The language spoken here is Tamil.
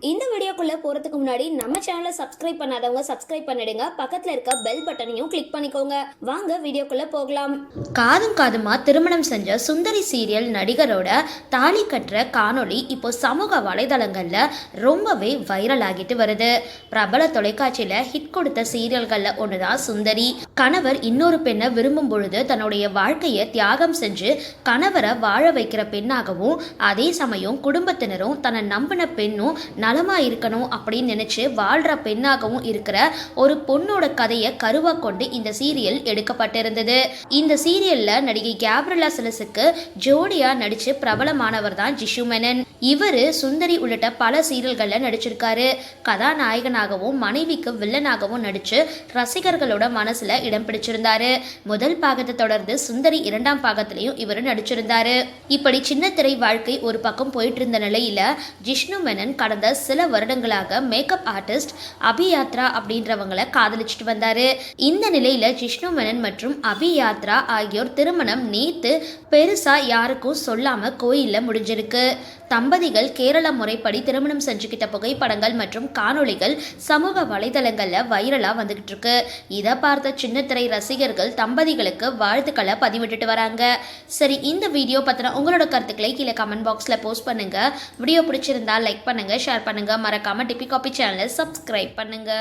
இந்த வீடியோக்குள்ள போறதுக்கு முன்னாடி நம்ம சேனலை சப்ஸ்கிரைப் பண்ணாதவங்க சப்ஸ்கிரைப் பண்ணிடுங்க, பக்கத்துல இருக்க பெல் பட்டனையும் கிளிக் பண்ணிக்கோங்க. வாங்க வீடியோக்குள்ள போகலாம். காதும் காதுமா திருமணம் செஞ்ச சுந்தரி சீரியல் நடிகரோட தாலி கட்டுற காணொளி இப்போ சமூக வலைதளங்கள்ல ரொம்பவே வைரல் ஆகிட்டு வருது. பிரபல தொலைக்காட்சியில ஹிட் கொடுத்த சீரியல்கள்ல ஒண்ணுதான் சுந்தரி. கணவர் இன்னொரு பெண்ணை விரும்பும் பொழுது தன்னுடைய வாழ்க்கையை தியாகம் செஞ்சு கணவரை வாழ வைக்கிற பெண்ணாகவும், அதே சமயம் குடும்பத்தினரும் தன்னை நம்பின பெண்ணும் நலமா இருக்கணும் அப்படின்னு நினைச்சு வாழ்ற பெண்ணாகவும் இருக்கிற ஒரு பொண்ணோட கதையை கருவா கொண்டு இந்த சீரியல் எடுக்கப்பட்டிருந்தது. இந்த சீரியல்ல நடிகை கேப்ரியலா சிலஸுக்கு ஜோடியா நடிச்சு பிரபலமானவர் தான் ஜிஷு மேனன். இவரு சுந்தரி உள்ளிட்ட பல சீரியல்கள்ல நடிச்சிருக்காரு. கதாநாயகனாகவும் மனைவிக்கு வில்லனாகவும் நடிச்சு ரசிகர்களோட மனசுல இடம் பிடிச்சிருந்தாரு. முதல் பாகத்தை தொடர்ந்து சுந்தரி 2ஆம் பாகத்திலையும் இவர் நடிச்சிருந்தாரு. இப்படி சின்ன திரை வாழ்க்கை ஒரு பக்கம் போயிட்டு இருந்த நிலையில ஜிஷ்ணு மேனன் கடந்த சில வருடங்களாக மேக்கப் ஆர்டிஸ்ட் அபியாத்ரா அப்படின்றவங்களை காதலிச்சுட்டு வந்தாரு. இந்த நிலையில ஜிஷ்ணு மேனன் மற்றும் அபியாத்ரா ஆகியோர் திருமணம் நேத்து பெருசா யாருக்கும் சொல்லாம கோயில்ல முடிஞ்சிருக்கு. தம்பதிகள் கேரள முறைப்படி திருமணம் செஞ்சுக்கிட்ட புகைப்படங்கள் மற்றும் காணொளிகள் சமூக வலைதளங்கள்ல வைரலா வந்துகிட்டு இருக்கு. இதை பார்த்த சின்னத்திரை ரசிகர்கள் தம்பதிகளுக்கு வாழ்த்துக்களை பதிவிட்டுட்டு வராங்க. சரி, இந்த வீடியோ பத்தின உங்களோட கருத்துக்களை கீழே கமெண்ட் பாக்ஸ்ல போஸ்ட் பண்ணுங்க. வீடியோ பிடிச்சிருந்தா லைக் பண்ணுங்க, ஷேர் பண்ணுங்க, மறக்காம டிபி காபி சேனலை சப்ஸ்கிரைப் பண்ணுங்க.